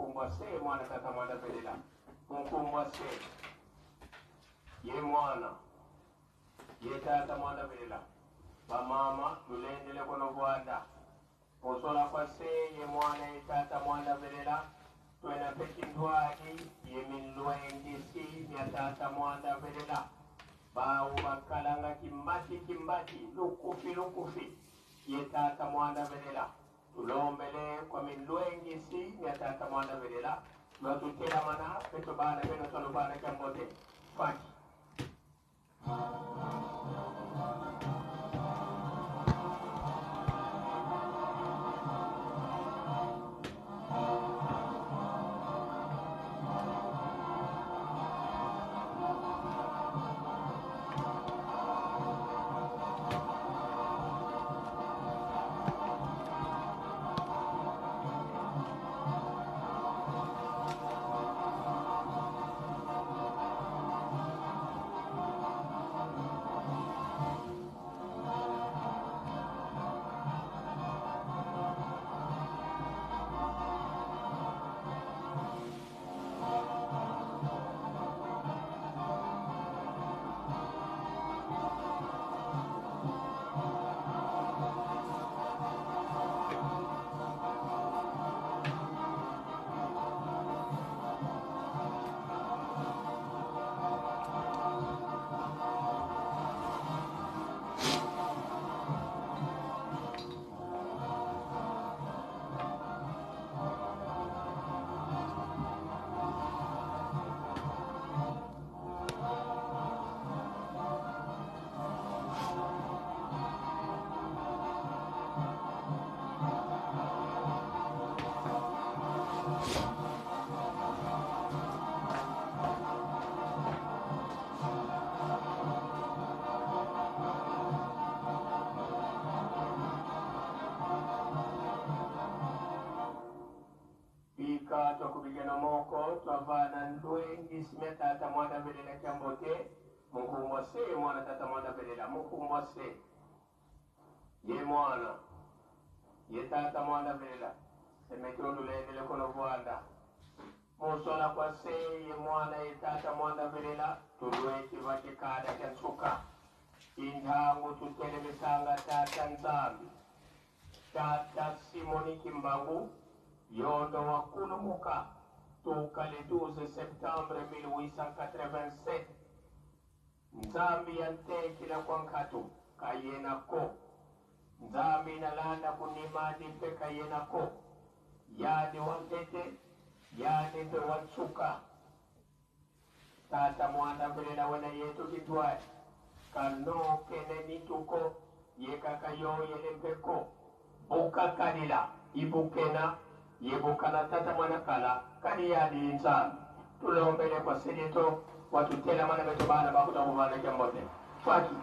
mkumbwa se mwana tata mwana belela mkumbwa se ye mwana ye tata mwana belela bamama tulendele kono bwanda osola kwa se ye mwana ye tata mwana belela twena pekindwani ye minlwengisi ya tata mwana belela bawu bakalanga kimbati lukufi ye tata mwana belela tulombele kwa minlwengisi ya tata mwana belela lwatutela mana peto bana beno tolo bana kambote faki tukubigana moko twavana ndwengi simeta tata mwana belela kambote mukumbwa se mwana tata mwana belela mukumbwa se ye mwana ye tata mwana belela semetolo lendele kono bwanda musola kwa se ye mwana ye tata mwana belela tulweki vakikada kansuka intangu tutele misanga tata nzambi tata Simoni Kimbangu yondo wa kulumuka toka le 12 septembre 1887 nzambi yantekila kwa nkatu kayena ko nzambi nalanda kunimadi mpe kayena ko yadi wantete yadi mpe wansuka tata mwana belela wena yetu kitwae kano kene nituko yekakayo yele mpeko bukakanila ibukena yebukana tata mwana kala kani yadi nzambi tulombele kwa sejeto watutela mana beto bana bakuta kubana kembote faki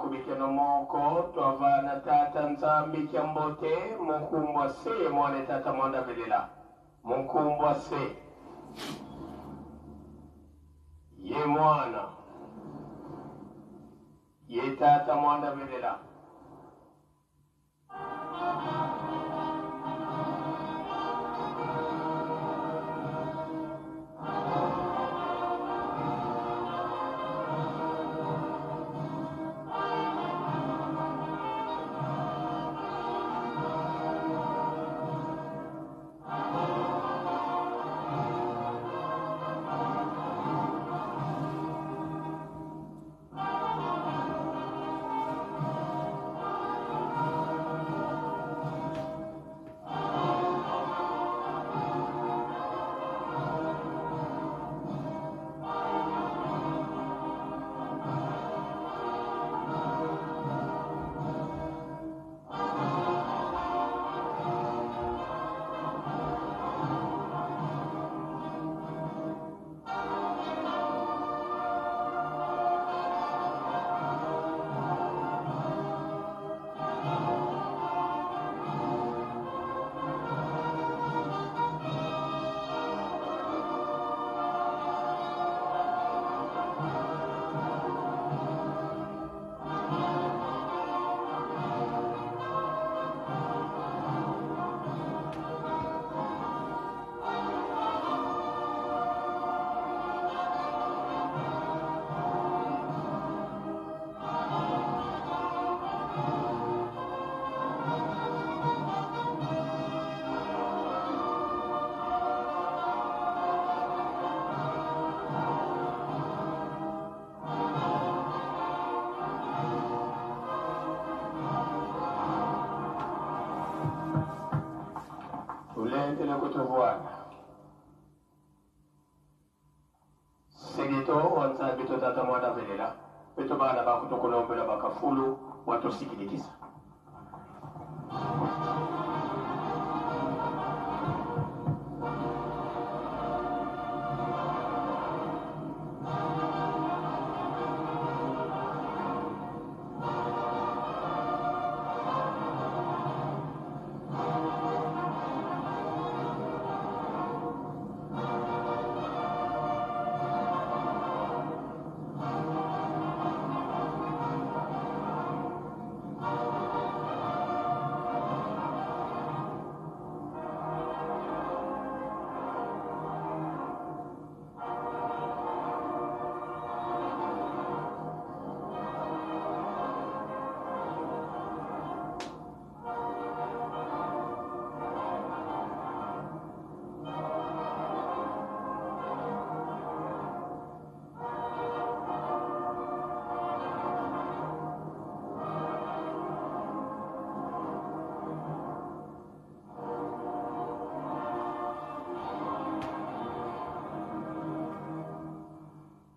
Kubikeno moko twavana tata nzambi kyambote mukumbwa se mwane tata mwanda belela mukumbwa se ye mwana ye tata mwanda belela Ulentele kutuvuana segito wanza bito tata mwanda belela bito bana bakutokulombela bakafulu watosikilikiza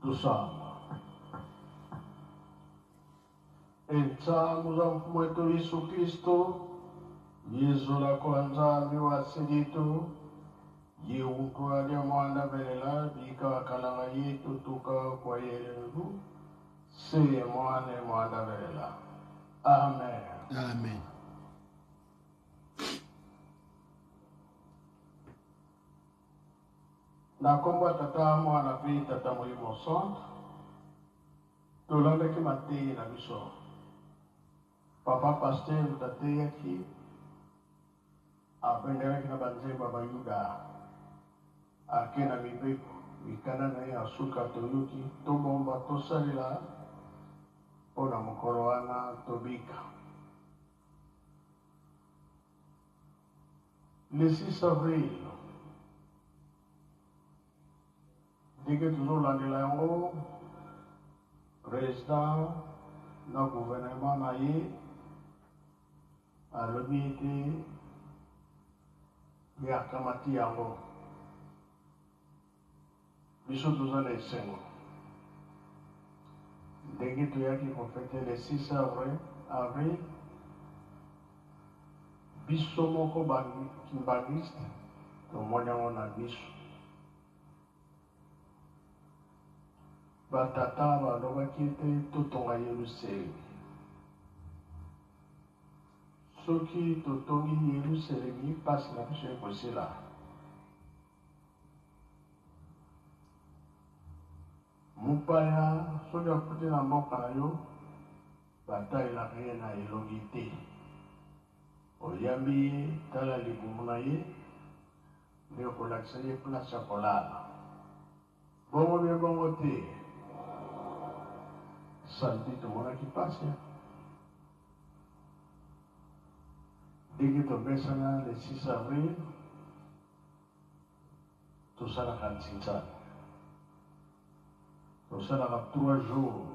Tusama. Enzamu za mfumo wetu Yesu Kristo, Yesu la kwanza miwasilitu, yiunkwa ya mwanda belela, bika kalanga yetu tuka kwa yerengu, se mwane mwanda belela. Amen. Amen. Na komba tata mwana pi tata muhimu centre, tolanda ki mate na biso. Papa pasteur tate yaki, apendera kina banze baba Yuda, ake na mibeku, mikana na ya suka toyuki, tobomba tosalila, ona mukoro wana tobika. Le 6 avril, dès que toujours l'année président, le gouvernement naïe, a l'obéité, il y a Kamati Yango. Bisous tous les 5 ans. Dès que tu as qui fêter le 6 avril, biso moko kimbangiste to mwana na biso batata balobaki ete totonga Yerusalemi. Soki totongi Yerusalemi mpasi na biso ekosila. Mupaya soki akuti na mboka na yo bataelaka ye na elongi te. Oyambi ye tala libumu na ye nde okolakisa ye place ya kolala. Bongo bie bongo te. Samedi tomonaki pasi. Dès tobesana le 6 avril tosalaka ntinzana. Tosalaka 3 jours.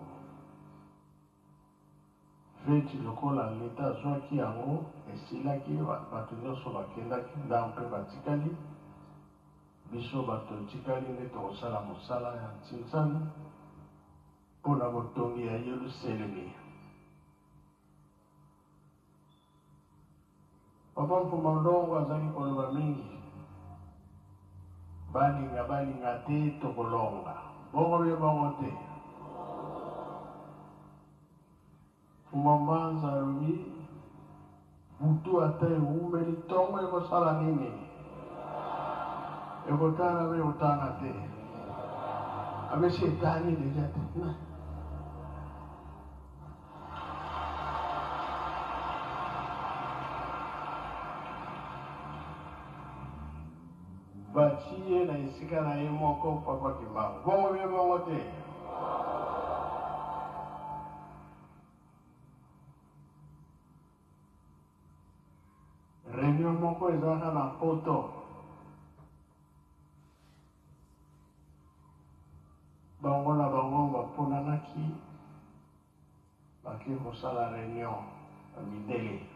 Feti lokola leta azwaki yango esilaki bato nyonso bakendaki nda mpe batikali. Biso bato tikali nde tokosala mosala ya ntinzana mpona botongi ya Yerusalemi. Papa Mpuma Ndongo azali koloba mingi. Balinga te tokolonga. Bongo bie bongo te. Mbanza alobi butu ata eumeli ntongo ekosala nini? Ekotana be otana te. Abe shetani deja te. Batie na esika na ye moko Papa Kimbangu. Bongo bie bongo te. Réunion moko ezalaka na poto. Bango na bango baponanaki bake kosala réunion ya midele.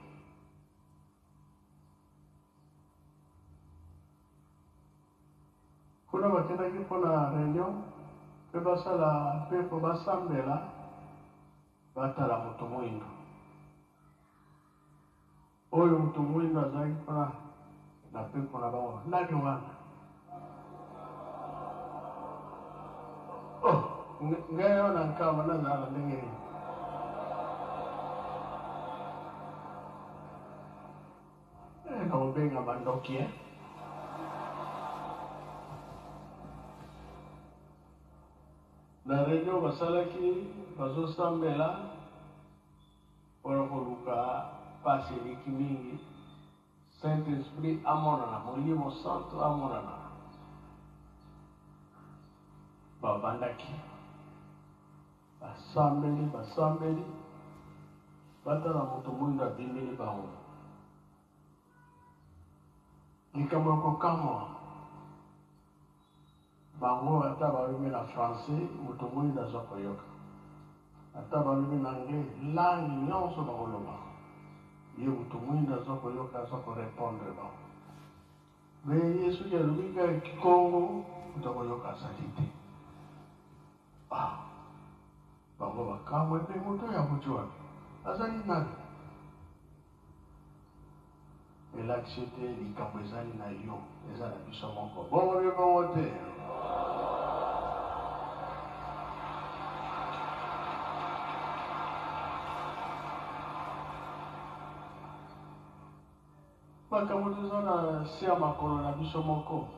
Kuna bakendaki mpona réunion mpe basala mpe po basambela batala moto mwindo. Oyo moto mwindo azalaki mpona na mpepo na bango nani wana? Ngai wana nkama nazala ndenge nini? Naobenga mandoki na réunion basalaki bazosambela mpona koluka pasi eleki mingi. Saint-Esprit amonana, Molimo Santo amonana. Babandaki basambeli batala moto mwindo abimeli bango. Likambo kokamwa bango ata balobi na français moto mwindo aza koyoka. Ata balobi na anglais langi nyonso bakoloba. Ye moto mwindo aza koyoka aza korepondre bango. Me Yesu alobi kaka Kikongo moto koyoka azali te. Bango bakamwe mpe moto ya moto wana azali nani? Elakisi te likambo ezali na yo, eza na biso moko. Bongo bie bongo te. Makambo toza na se ya makolo na biso moko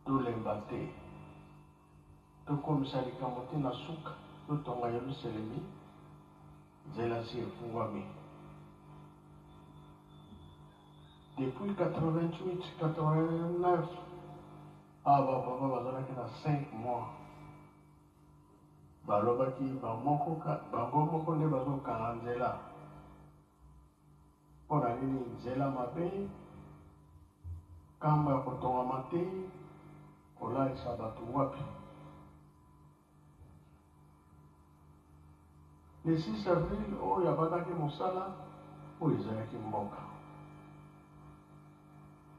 tolemba te. Tokomisa likambo te na suka totonga Yerusalemi nzela si efungwami. Depuis 88, 89, baba bazalaki na 5 mois. Balobaki bango moko nde bazokanga nzela. Mpona nini nzela mabe kamba ya kotongama te kolaisa bato wapi. Le 6 avril oyo abandaki mosala oyo ezalaki mboka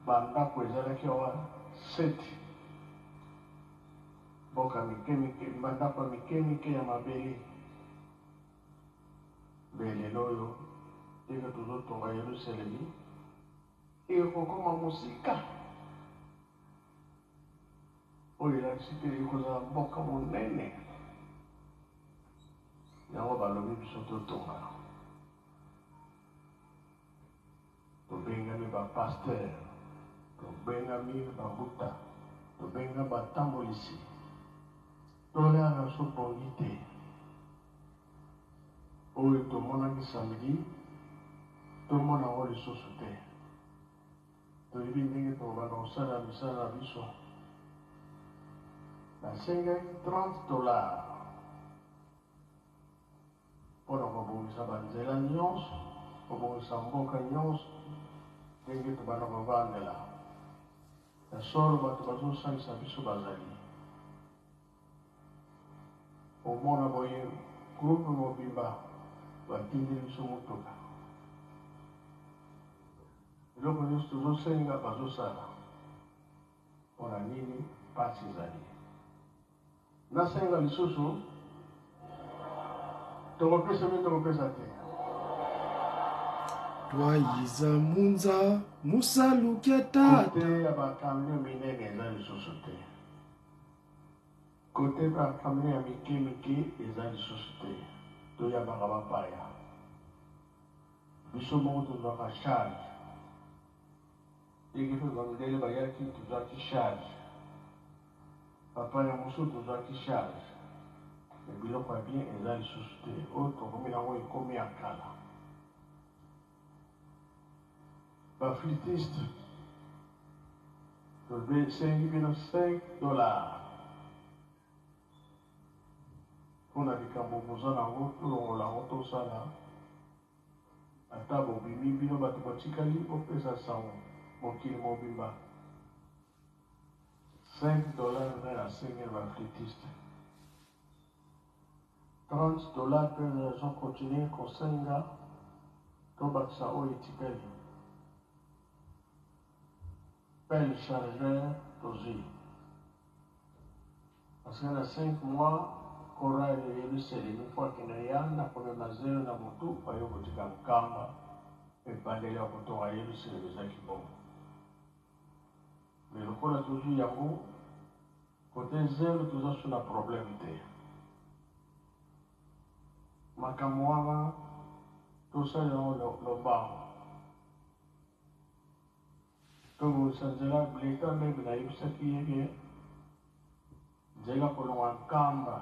bandako ezalaki awa 7 mboka mike bandako ya mike ya mabele belelo oyo ndenge tozotonga Yerusalemi ekokoma mosika oyo elakisi te ekozala mboka monene yango balobi biso totonga tobengami bapaster tobengami babuta tobenga batambolisi toleaka so pongi te oyo tomonaki samedi tomona ngo lisusu te toyebi ndenge tokobanda kosala misala na biso nasengaki $30 mpona kobongisa banzela nyonso kobongisa mboka nyonso ndenge tobanda kovandela ya solo bato bazosangisa biso bazali omona boye groupe mobimba batindeli biso motoka eloko nyonso tozosenga bazosala mpona nini pasi ezali nasenga lisusu tokopesa mpe tokopesa te twayiza munza musaluke tata kote ya bakamio minene eza lisusu te kote bakamio ya mike eza lisusu te toyambaka bapaya biso moko tozwaka charge ndenge mpe bamidele bayaki tozwaki charge bapaya mosusu tozwaki charge biloko ya bien eza lisusu te oyo tokomi nango ekomi ya kala baflitiste tosengi bino $5 mpona likambo boza nango tolongola yango tosala ata bobimi bino bato batikali bopesa sango mokili mobimba $5 nde nasengeli baflitiste $30 mpe nazokontinue kosenga tobakisa oyo etikali pelle chargeur tozwi parce que na 5 mois chorale de Yerusalemi fo akende yanda komema 0 na motu bayo kotika nkamba ebandeli ya kotonga Yerusalemi ezaki bongo me lokola tozwi yango kote 0 toza so na problème te makambo wana tosala yango lombango tobongisa nzela leta meme nayebisaki ye bien nzela kolongwa nkamba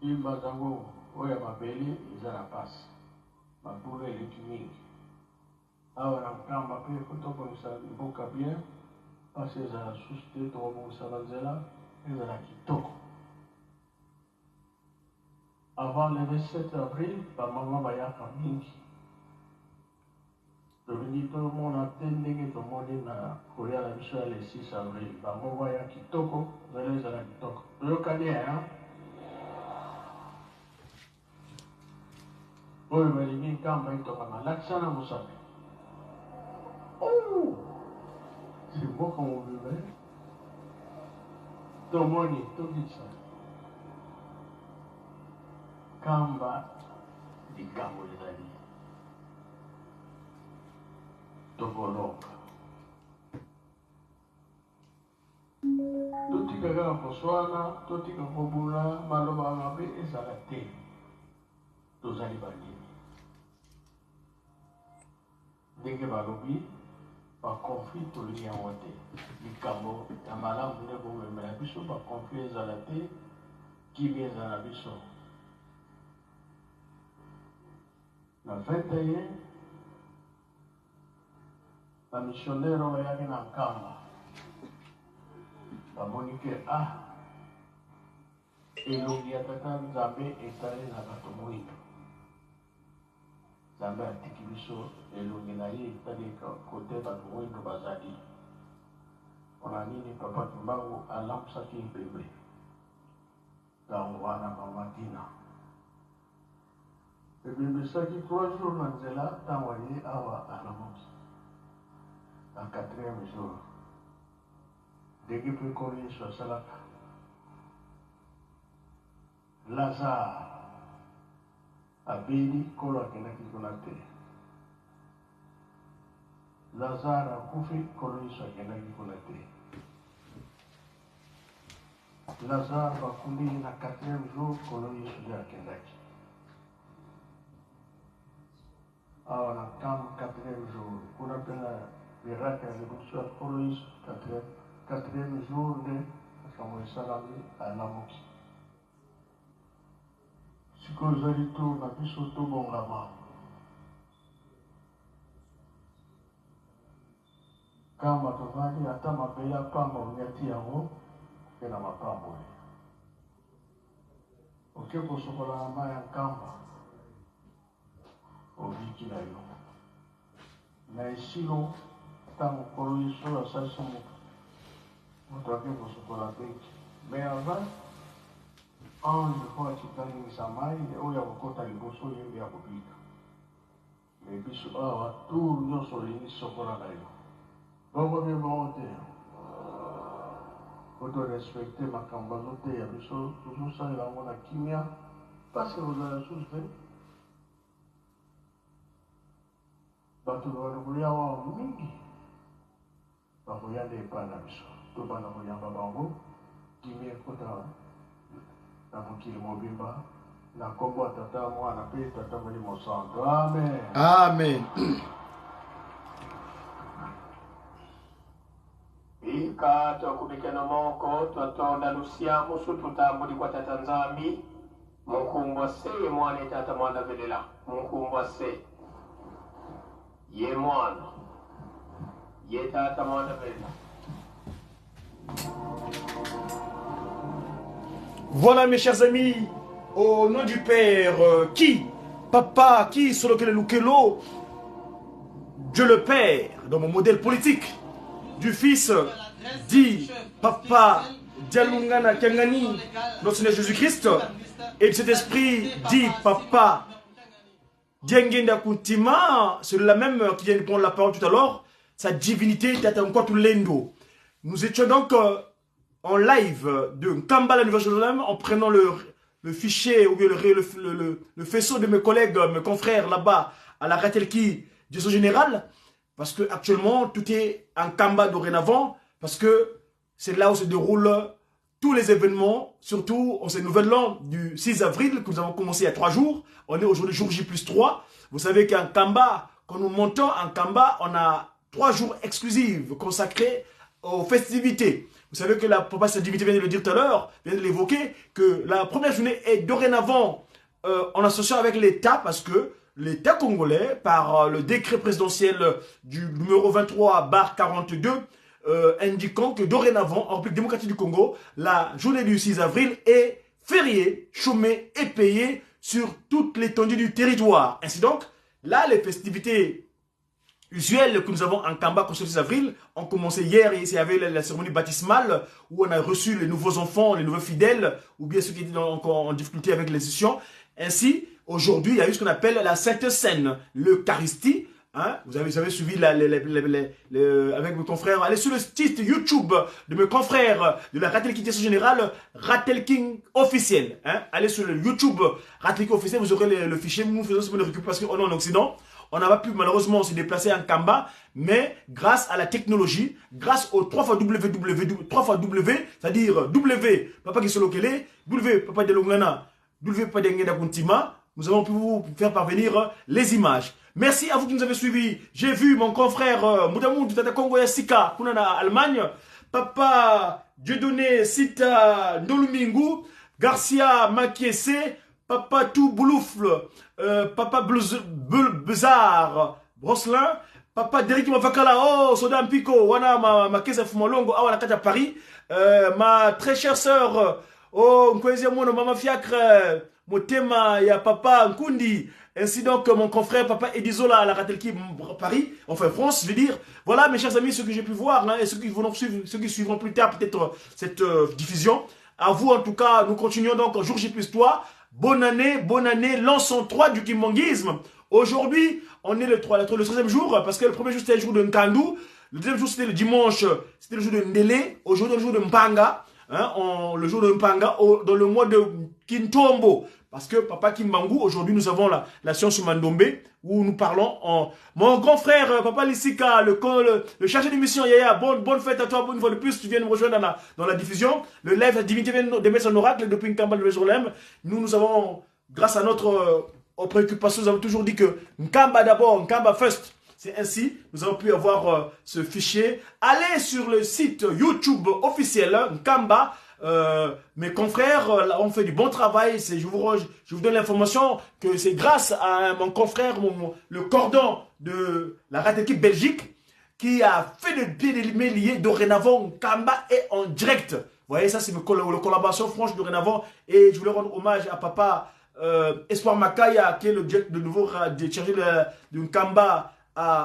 imba zango oyo ya mabele eza na pasi mabula eleki mingi awa na nkamba mpe fo tobongisa mboka bien pasi ezala susu te tokobongisa banzela ezala kitoko avant le 27 avril bamama bayaka mingi tolingi tomona te ndenge tomoni na kolia na biso ya le 6 avril bango baya kitoko nzela ezala kitoko toyokani ya oyo balingi nkamba etokama lakisa na mosapi si mboka mobimba tomoni tokisa kamba likambo ezali tokoloka totika kaka koswana totika kobula maloba mabe ezala te tozali bandimi ndenge balobi bakonflit tolingi yango te likambo ya malamu nde komemela biso bakonflit ezala te kimi ezala na biso na 21 bamissionnaire bayaki na nkamba bamoni ke elongi ya tata nzambe etali na bato moyindo nzambe atiki biso elongi na ye etali kote bato moyindo bazali mpona nini papa Kimbangu alamusaki bebe ntango wana mama Dina ebebisaki 3 jours na nzela ntango aye awa alamuki na 4e jour ndenge mpe nkolo Yesu asalaka Lazare abeli nkolo akendaki kuna te Lazare akufi nkolo Yesu akendaki kuna te Lazare bakundi na 4e jour nkolo Yesu nde akendaki awa na ntango 4e jour kuna mpe na miracle ya révolution ya nkolo Yesu 4e jour nde makambo esalami alamuki sikoyo ezali to na biso tobongama kamba tovandi ata mabe ya pamba onyati yango mpe na mapamboli oke kosokola na mai ya nkamba obiki na yo na esilo ntango nkolo Yesu asalisa moto ake kosokola beki me avant ange po akitangisa mai oyo akokota liboso yembe ya kobika me biso awa tour nyonso olingi sokola na yo bongo bie bongo te oto respecte makambo azoteya biso tozosalela yango na kimia parce ozala susu te bato baloboli awa mingi bakoyanda epai na biso to bana koyamba bango kimia ekota na mokili mobimba na kombo ya tata mwana mpe tata molimo santo amen Amen. ika tokubikana moko twatonda lusiamu sututambuli kwa tata nzambi munkumbwa se ye mwana tata mwana velela munkumbwa se ye mwana ye tata mwana velela. Voilà mes chers amis, au nom du Père, qui Papa, qui sur lequel Lukelo, Dieu le Père, dans mon modèle politique, du Fils, dit Papa, Dialungana Kangani, notre Seigneur Jésus-Christ, et de cet esprit dit Papa, Diengenda Kuntima, celui-là même qui vient de prendre la parole tout à l'heure, sa divinité, Tatankwatu Lendo. Nous étions donc en live de Nkamba la Nouvelle-Jérusalem en prenant le fichier ou bien le faisceau de mes collègues, mes confrères là-bas à la Ratelki Direction Générale, parce que actuellement tout est en Nkamba dorénavant, parce que c'est là où se déroulent tous les événements, surtout en cette nouvelle an du 6 avril que nous avons commencé il y a 3 jours. On est aujourd'hui jour J+3. Vous savez qu'en Nkamba, quand nous montons en Nkamba, on a 3 jours exclusifs consacrés aux festivités. Vous savez que la Papa Sadivité vient de le dire tout à l'heure, vient de l'évoquer, que la première journée est dorénavant en association avec l'État, parce que l'État congolais, par le décret présidentiel du numéro 23/42, indiquant que dorénavant, en République démocratique du Congo, la journée du 6 avril est fériée, chômée et payée sur toute l'étendue du territoire. Ainsi donc, là, les festivités usuelles que nous avons en Kamba pour ce 6 avril ont commencé hier, et il y avait la cérémonie baptismale où on a reçu les nouveaux enfants, les nouveaux fidèles, ou bien ceux qui étaient encore en difficulté avec les sessions. Ainsi, aujourd'hui, il y a eu ce qu'on appelle la Sainte Seine, l'Eucharistie. Hein? Vous avez suivi avec mes confrères. Allez sur le site YouTube de mes confrères de la Ratelki Direction Générale, Ratelking officiel. Hein? Allez sur le YouTube Ratelking officiel, vous aurez le fichier. Nous faisons ce que nous récupérons parce qu'on est en Occident. On n'a pas pu malheureusement se déplacer en Kamba, mais grâce à la technologie, grâce au 3xW, c'est-à-dire W, Papa Kisolokele, W, Papa Delongana, W, Papa Dengenda Kuntima, nous avons pu vous faire parvenir les images. Merci à vous qui nous avez suivis. J'ai vu mon confrère Moudamou du Tata Congo Yassika, Kunana Allemagne, Papa Dieudonné Sita Ndolumingu, Garcia Makiese, Papa Toubouloufle, Papa Bezar Brosselin, Papa Derek Mavakala, oh, Soda Mpiko, Wana ma Kesa Fumalongo, Awa Nakata Paris, ma très chère sœur Oh, Nkwezi Mono, Mama Fiacre, Motema, ya Papa Nkundi. Ainsi donc, mon confrère Papa Edizola à la Ratelki Paris, enfin France, je veux dire. Voilà, mes chers amis, ce que j'ai pu voir, hein, et ceux qui suivront plus tard peut-être cette diffusion. À vous, en tout cas, nous continuons donc jour J plus toi. Bonne année, lançons 3 du kimonguisme. Aujourd'hui, on est le 13e jour, parce que le premier jour c'était le jour de Nkandu, le deuxième jour c'était le dimanche, c'était le jour de Ndele, aujourd'hui le jour de Mpanga, hein, le jour de Mpanga, dans le mois de Kintombo. Parce que Papa Kimbangu, aujourd'hui nous avons la science sur Mandombe, où nous parlons en... Mon grand frère, Papa Lissika, le chargé d'émission, Yaya, bonne fête à toi, bonne fois de plus, tu viens nous rejoindre dans la diffusion. Le live, la divinité vient de mettre son oracle depuis Nkamba de Jérusalem. Nous avons, grâce à notre préoccupation, nous avons toujours dit que Nkamba d'abord, Nkamba first. C'est ainsi, nous avons pu avoir ce fichier. Allez sur le site YouTube officiel, Nkamba. Mes confrères ont fait du bon travail. Je vous donne l'information que c'est grâce à mon confrère, le cordon de la Rat Équipe Belgique, qui a fait de pied de main liés. Dorénavant, Nkamba est en direct. Vous voyez, ça c'est la collaboration franche dorénavant. Et je voulais rendre hommage à Papa Espoir Makaya, qui est le nouveau chargé de Nkamba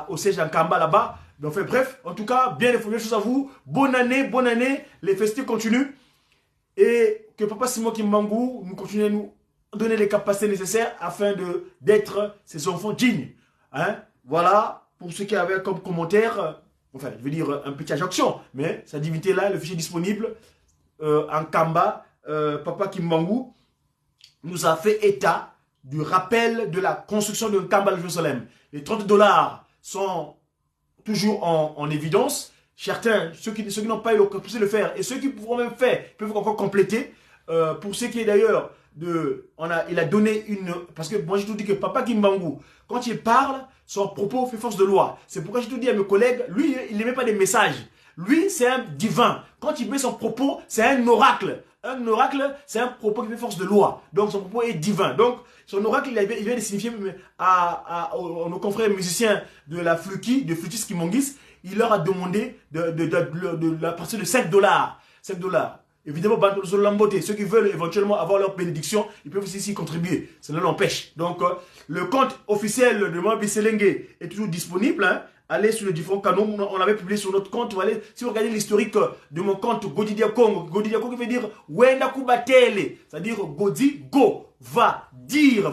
au siège de Nkamba là-bas. Enfin bref, en tout cas, bien les premières choses à vous. Bonne année, les festivités continuent. Et que Papa Simon Kimbangu nous continue à nous donner les capacités nécessaires afin d'être ses enfants dignes. Hein? Voilà, pour ceux qui avaient comme commentaire, enfin, je veux dire un petit action, mais sa divinité là, le fichier disponible en Kamba, Papa Kimbangu nous a fait état du rappel de la construction de Kamba de Jérusalem. Les $30 sont toujours en évidence. Certains, ceux qui n'ont pas eu l'opportunité de le faire et ceux qui pourront même faire, peuvent encore compléter. Pour ceux qui est d'ailleurs, il a donné une... Parce que moi j'ai tout dit que Papa Kimbangu, quand il parle, son propos fait force de loi. C'est pourquoi j'ai tout dit à mes collègues, lui, il n'aimait pas des messages. Lui, c'est un divin. Quand il met son propos, c'est un oracle. Un oracle, c'est un propos qui fait force de loi. Donc son propos est divin. Donc son oracle, il vient de signifier à nos confrères musiciens de la Fluki, de Flutis Kimongis, il leur a demandé de la partir de $5. $5. Évidemment, ceux qui veulent éventuellement avoir leur bénédiction, ils peuvent aussi contribuer. Ça ne l'empêche. Donc, le compte officiel de Mama Biselenge est toujours disponible. Hein. Allez sur les différents canaux. On l'avait publié sur notre compte. Si vous regardez l'historique de mon compte Godidia Congo, Godidia Congo veut dire Wenda Kubatele. C'est-à-dire Godi, go, va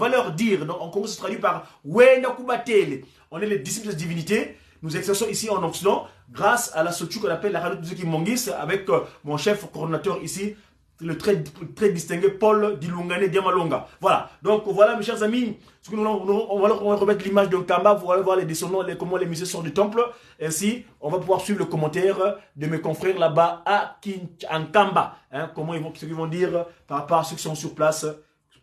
leur dire. Donc, en Congo, ça se traduit par Wenda Kubatele. On est les disciples de cette divinité. Nous exerçons ici en Occident grâce à la structure qu'on appelle la radio de Kimongis avec mon chef coordonnateur ici, le très distingué Paul Dilungane Diamalonga. Voilà. Donc voilà mes chers amis, on va remettre l'image d'un Kamba, vous allez voir les descendants, comment les musées sortent du temple. Ainsi, on va pouvoir suivre le commentaire de mes confrères là-bas à Kamba. Hein, ce qu'ils vont dire par rapport à ceux qui sont sur place,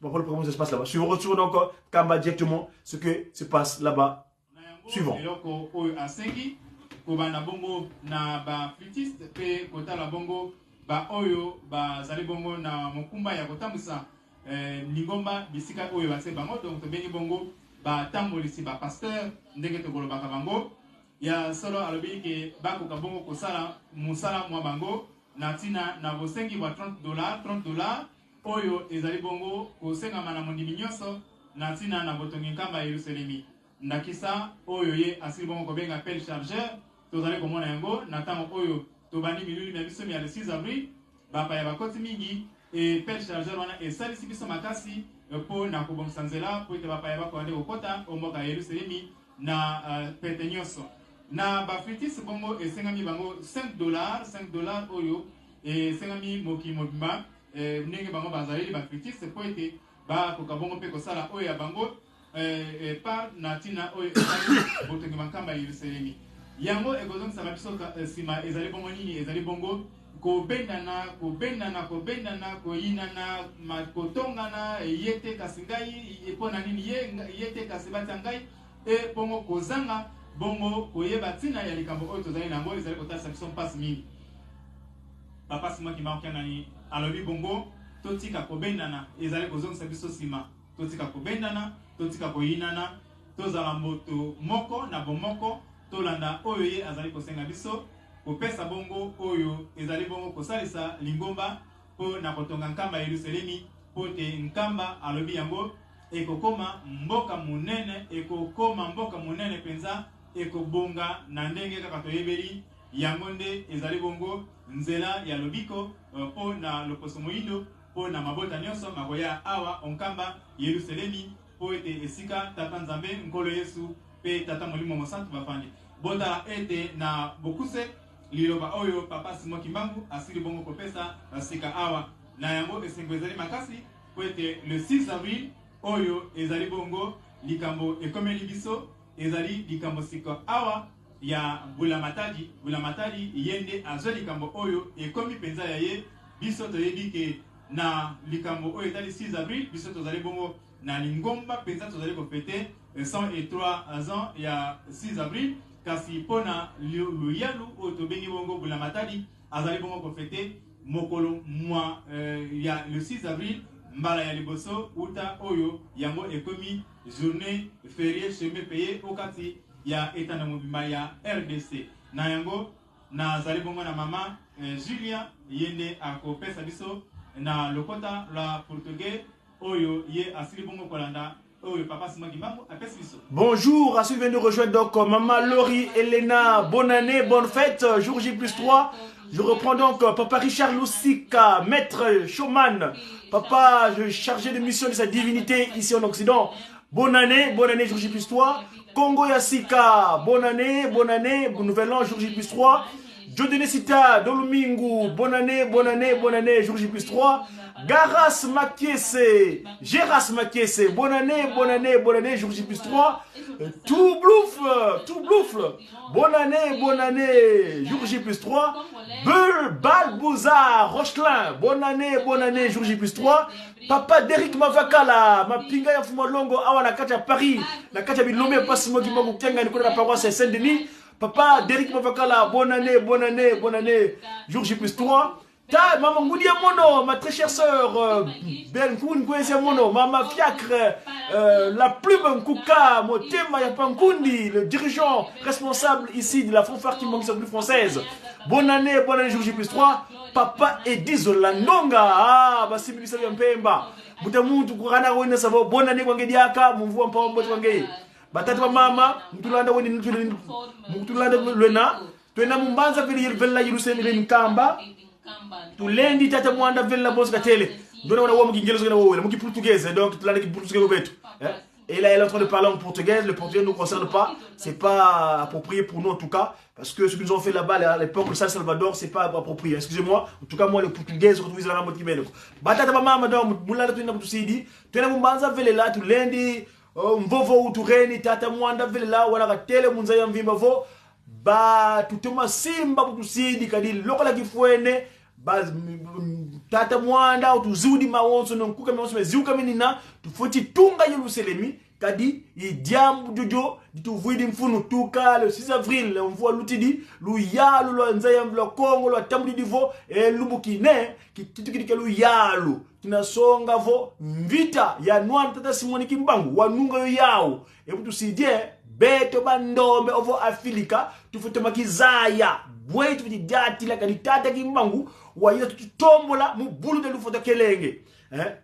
comment ça se passe là-bas. Sur retour donc Kamba directement, ce que se passe là-bas. Suivant. Kobana bongo na ba flûtiste pe kotala bongo ba oyo ba zali bongo na mokumba ya kotambusa lingomba bisika oyo ba se bango donc to bengi bongo ba tambolisi ba pasteur ndenge to kolobaka bango ya solo alobi ke bako ka bongo kosala musala mwa bango na tina na bosengi ba $30 oyo ezali bongo kosengama na mondimi nyonso na tina na botongi nkamba Yerusalemi. Ndakisa oyo ye asili bongo kobenga appel chargeur tozali komona yango na tango oyo tobandi miluli na biso ya le 6 avril bapa ya bakoti mingi et appel chargeur wana esalisi biso makasi po na kobongisa nzela po ete bapa ya bakobande kokota omboka ya Yerusalemi na pete nyonso na baflitis bongo esengami bango $5 oyo esengami moki mobimba ndenge bango bazaleli baflitis po ete bakoka bongo mpe kosala oyo ya bango par natina oyo botongi mankamba Yerusalemi yango ekozongisa biso sima ezali bongo nini ezali bongo kobendana koyinana kotongana yete kasi ngai epona nini yete kasi batya ngai e bongo kozanga bongo koyeba tina ya likambo oyo tozali nango ezali kotalisa biso mpasi mingi papa sima kimaokianani alobi bongo totika kobendana ezali kozongisa biso sima totika kobendana totika koyinana tozala moto moko na bomoko tolanda oyo ye azali kosenga biso kopesa bongo oyo ezali bongo kosalisa lingomba po na kotonga nkamba Yerusalemi po te nkamba alobi yango ekokoma mboka munene ekokoma mboka munene penza ekobonga na ndenge kaka toyebeli yango nde ezali bongo nzela ya lobiko po na loposo moyindo po na mabota nyonso makoya awa onkamba Yerusalemi po ete esika tata nzambe nkolo Yesu pe tata molimo mosantu bafandi bota ete na bokuse liloba oyo papa Simon Kimbangu asili bongo kopesa sika awa na yango esengo ezali makasi po ete le 6 avril oyo ezali bongo likambo ekomeli biso ezali likambo sika awa ya bulamatadi yende azwa likambo oyo ekomi penza ya ye biso toyebi ke na likambo oyo etali 6 avril biso tozali bongo na lingomba penza tozali kopete 103 ans ya 6 avril kasi pona luyalu oyo tobengi bongo bulamatadi azali bongo kopete mokolo mwa ya le 6 avril mbala ya liboso uta oyo yango ekomi journée fériée chemé payé okati ya etana mobimba ya RDC na yango na zali bongo na mama Julia yende akopesa biso na lokota la portugais oyo ye asili bongo kolanda oyo papa Simon Kimbangu apesa biso. Bonjour à ceux qui viennent de rejoindre donc maman Laurie Elena, bonne année, bonne fête, jour J plus 3. Je reprends donc papa Richard Loussika, maître showman, papa chargé de mission de sa divinité ici en Occident. Bonne année, jour J plus 3. Congo Yassika, bonne année, nouvel an, jour J plus 3. Jodene Sita, Dolumingu, bonne année, jour J plus 3. Garas Makiese, Geras Makiese, bonne année, jour J plus 3. Tout Bloufle, bonne année, jour J plus 3. Balbouza, Rochelin, bonne année, jour J plus 3. Papa Derek Mavakala, ma pinga ya Fumalongo, awa na kati ya Paris, na kati ya Bilomé, pasi mo Kimbangu Kenga, Nicolas la paroisse Saint-Denis. Papa Derek Mavakala, bonne année, jour J plus 3. Ta, maman Ngoudia Mono, ma très chère sœur, Ben Koun Kouensia Mono, maman Fiacre, la plume Nkouka, Motema Yapankundi, le dirigeant responsable ici de la fanfare Kimbangu plus française. Bonne année, jour J plus 3. Papa Edizo Landonga, basi bisa mpemba. Mutamuntu kurana wena savo, bonne année kwa ngediaka, mumvua mpawa mbote kwa ngei. Batatu wa mama, mtulanda weni mtulanda lwena, tuena mumbanza vela Yerusalemi nkamba. Tulendi tata mwanda vela boska tele. Dona wana wamu kingelo zokena wawele, muki portugaise, donc tulanda ki portugaise betu. Et là, elle est en train de parler en portugais. Le portugais ne nous concerne pas. C'est pas approprié pour nous en tout cas. Parce que ce qu'ils ont fait là-bas à l'époque, le San Salvador, c'est pas approprié. Excusez-moi. En tout cas, moi, le portugais, je retrouve la moitié de batata mama, madame, moulala, tu n'as pas dit. Tu n'as pas vele là, tu lundi, mvovo ou tu reni, tata mwanda vele là, ou alors tele munzaya mvimba vo. Ba, tu te masimba, tu sidi, kadi, lokola kifuene. Tata mwanda utuzudi mawonso nonkuka mawonso meziuka menina tufoti tunga Yerusalemi kadi idiambu jojo dituvidi mfunu tuka le 6 avril mvua lutidi luyalu lwa nzaya mvula Kongo lwa tambudi divo lubukine kitukidike luyalu kinasonga vo mvita ya nwana tata Simon Kimbangu wanunga yo yao ebu tusidie beto bandombe ovo Afilika tufute makizaya bwe tufiti dati la kalitata Kimbangu waiza tukitombola mubulu de lufoto kelenge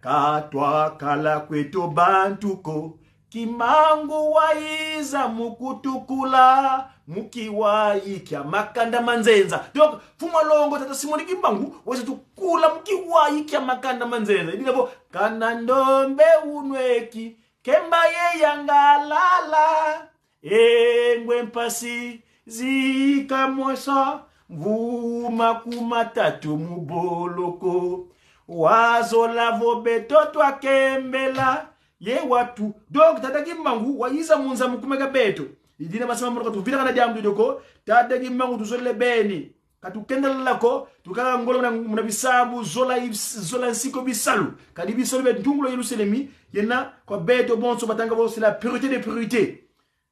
katwa kala kweto bantuko Kimbangu waiza mukutukula mukiwai kya makanda manzenza. Donc Fumalongo tata Simon Kimbangu waiza tukula mukiwai kya makanda manzenza. Idi nabo kanandombe unweki kemba ye yangalala engwe mpasi zika mwesa Vuma kumatatu muboloko wazo lavo beto akembela ye watu. Donc tata Kimbangu waiza munza mukumeka beto idina basema mroko tuvila kana diamdu doko tata Kimbangu tuzole beni katukendela lako tukaka ngolo muna bisabu zola nsiko bisalu kadi bisalu betungulo Yerusalemi yena kwa beto bonso batanga bo c'est la pureté des puretés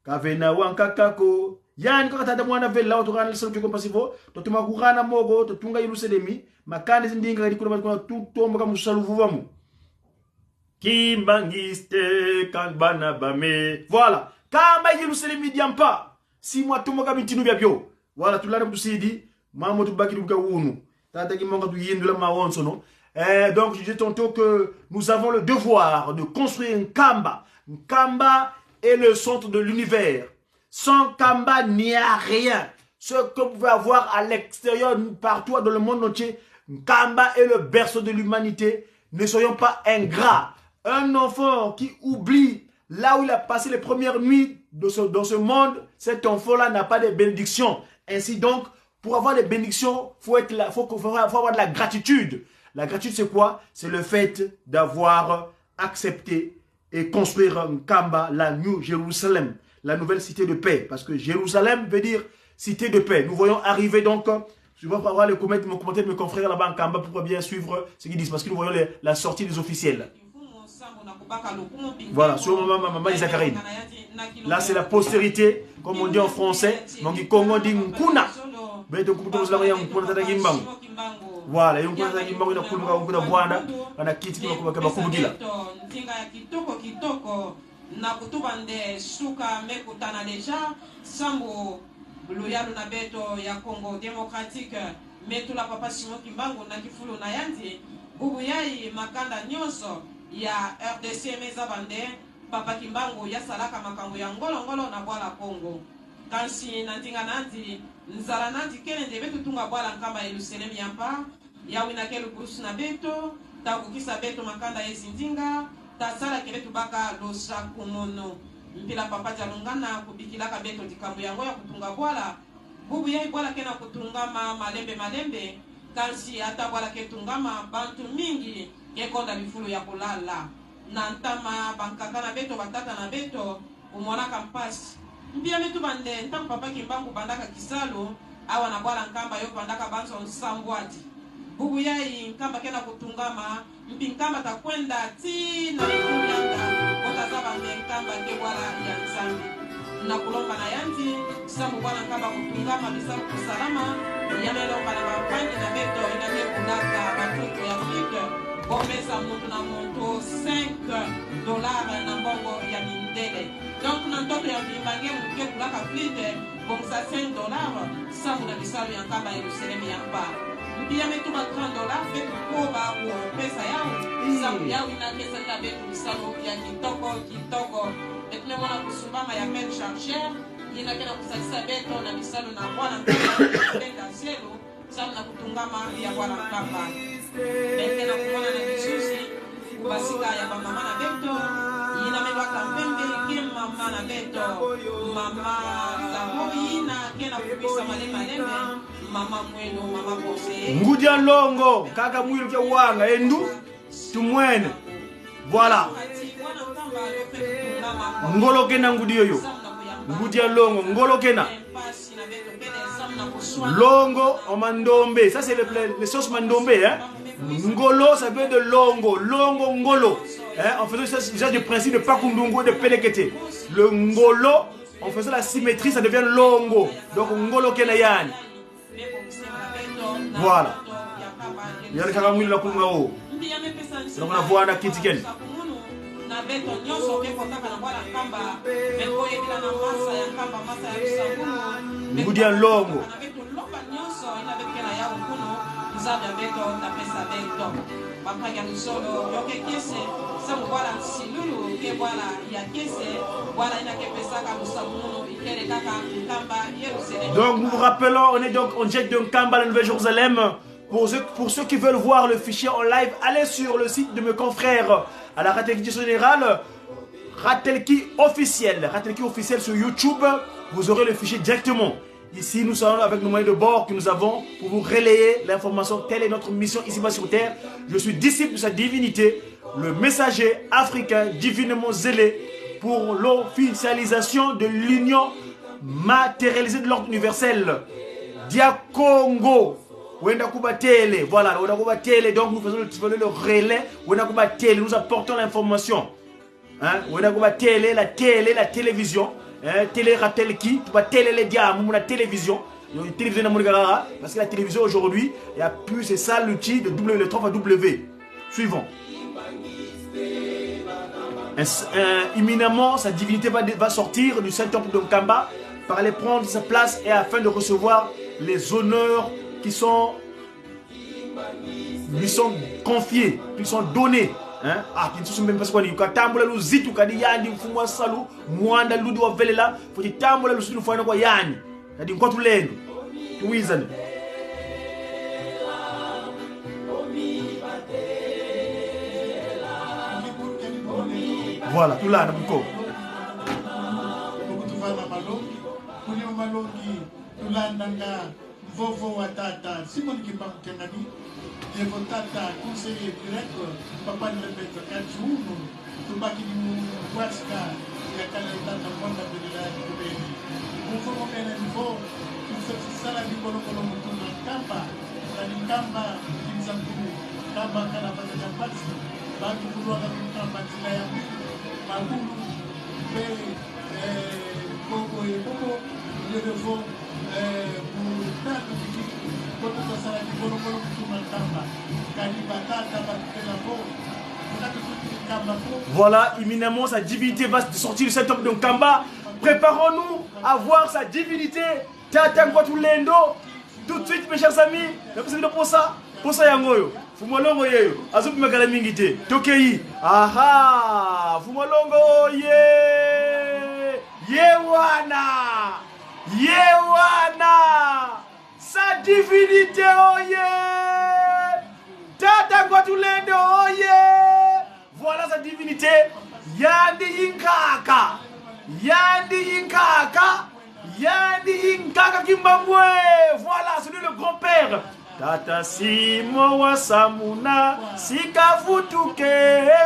kavena wankakako yani kwa tata mwana vela watu kana lisa ukikompa sivo totuma kugana mogo totunga Yerusalemi makande zindinga kadi kuna tutomba kama musaluvuvamu Kimbangiste kanbana bame. Voilà. Kamba Yerusalemi diampa si mwatomo kama mitinu byabyo. Voilà tulana kutusidi mama tubaki duka wunu. Tata Kimbangu tuyindula mawonso no. Donc, je disais tantôt que nous avons le devoir de construire une Kamba. Une Kamba est le centre de l'univers. Sans Kamba, il n'y a rien. Ce que vous pouvez avoir à l'extérieur, partout dans le monde entier, Kamba est le berceau de l'humanité. Ne soyons pas ingrats. Un enfant qui oublie là où il a passé les premières nuits dans ce monde, cet enfant-là n'a pas de bénédiction. Ainsi donc, pour avoir des bénédictions, faut avoir de la gratitude. La gratitude, c'est quoi? C'est le fait d'avoir accepté et construire un Kamba, la New Jérusalem, la nouvelle cité de paix. Parce que Jérusalem veut dire cité de paix. Nous voyons arriver donc, je vais avoir les commentaires de mes confrères là-bas en Kamba pour bien suivre ce qu'ils disent. Parce que nous voyons la sortie des officiels. Voilà, sur maman Isakarine. Là, c'est la postérité, comme on dit en français. Donc, on dit Nkuna. Voilà, il y a Loyalu na beto ya Congo démocratique metula papa Simon Kimbangu na kifulu na yandi bubu yai makanda nyonso ya RDC meza bande papa Kimbangu ya salaka makambo ya ngolo na bwala Congo kansi na tinga nanti nzala nanti kene de beto tunga bwala nkamba Yerusalem yampa ya wina kelu kurusu na beto takukisa beto makanda yezindinga tasala kebetu baka losa kumono mpila papa jalungana kubikilaka beto dikambo yango ya kutunga bwala bubu yai bwala kena kutungama malembe kansi ata bwala ketungama bantu mingi kekonda bifulu ya kulala na ntama bankaka na beto batata na beto umona kampasi mpia metu bande ntam papa Kimbangu bandaka kisalo awa na bwala nkamba yo bandaka banzo nsambwati bubu yai nkamba kena kutungama mpinkamba takwenda ti na mikunyanga otazaba nkamba ke bwala ya nzambi na kulomba na yanti sambu bwana nkamba kutungama bisabu kusalama yamelomba na mapangi na beto inake kulaka matriko ya Afrika komesa muntu na muntu $5 na mbongo ya mindele donc na ntoto ya mbimbange muke kulaka flite bomsa $5 sambu na bisabu ya nkamba Yerusalem ya mpa mpia metuba $30 betu koba pesa yao sambu yao inakesa na betu bisabu ya kitoko etune mwana kusumbama ya men chargeur inakena kusalisa beto na bisalu na bwana mpenda zelo sabu na kutungama ya bwana mpamba bekena kumona na bisusi kubasika ya bamama na beto inamelwa kampembe ke mama na beto mama zaboi na kena kubisa malembe mama mwenu mama kose Ngudia Longo kaka mwilu ke wanga endu tumwene voilà ngolo kena ngudi yoyo Ngudia Longo ngolo kena Longo en mandombe, ça c'est les sauces mandombe hein. Ngolo ça vient de longo, longo ngolo hein? En faisant ça du principe de pakundungo de pelekete. Le ngolo en faisant la symétrie ça devient longo. Donc ngolo kena yani. Voilà. Yale kaka mwili la kunga o. Donc on a voix na kitiken. Na beto nyonso ke kotaka na bwala nkamba beko yebila na masa ya nkamba masa ya bisangumu Ngudia Longo na beto loba nyonso ina bekela ya ukuno nzambe beto tapesa beto bakanya lusolo yoke kese samu bwala silulu ke bwala ya kese bwala ina ke pesaka lusamuno ikere kaka nkamba Yerusalem. Donc nous vous rappelons, on est donc en direct de Nkamba, la Nouvelle-Jérusalem. Pour ceux qui veulent voir le fichier en live, allez sur le site de mes confrères à la Ratelki Générale, Ratelki officiel. Ratelki officiel sur YouTube, vous aurez le fichier directement. Ici, nous sommes avec nos moyens de bord que nous avons pour vous relayer l'information. Telle est notre mission ici-bas sur Terre. Je suis disciple de sa divinité, le messager africain divinement zélé pour l'officialisation de l'union matérialisée de l'ordre universel. Dia Congo. Voilà, donc nous faisons le relais. Nous apportons l'information. Hein? La télévision. Télé Ratelki, tu vas télé les diamants, la télévision. Parce que la télévision aujourd'hui, il n'y a plus, c'est ça l'outil de W, 3 W. Suivant. Imminemment, sa divinité va sortir du Saint-Temple de Nkamba pour aller prendre sa place et afin de recevoir les honneurs qui sont lui sont confiés, lui sont donnés. Hein? Ah, qui ne sont même pas ce qu'on dit. Quand tambola lu zitu kadi yandi mfumo salu mwanda ludi wa velela futi tambola lu zitu fwana kwa yani. Kadi nkotu lendo. Tuwizane. Voilà, tout là, Nabuko. Vovo Watata, Simon Kimbang Kennedy, Devotata, conseiller direct, Papa de Lemaitre, Kadjouno, Tubaki Waska, Yakaleta, Monda Bella, Kubeni. Vovo Menenvo, tu fais ça la vie pour le Kamba, la Kamba, Kinzapu, Kamba, Kalabata Japatsi, Baki Pura, Kamba, Tilaya, Magulu, Coco et Coco, le Devo. Voilà, imminemment sa divinité va sortir de cet homme de Kamba. Préparons-nous à voir sa divinité. Tata Ngwatulendo. Tout de suite, mes chers amis, pour ça yangoyo. Fumolongo yeyo. Azup megala mingite. Tokei. Aha. Fumolongo ye. Yewana. Yewana, sa divinité, oh yeah. Tata Ngwatulendo, oh yeah. Voilà sa divinité. Yandi Inkaka. Yandi Inkaka. Yandi Inkaka Kimbangwe. Voilà, c'est lui le grand-père. Tata Simo Wasamuna. Sikafutuke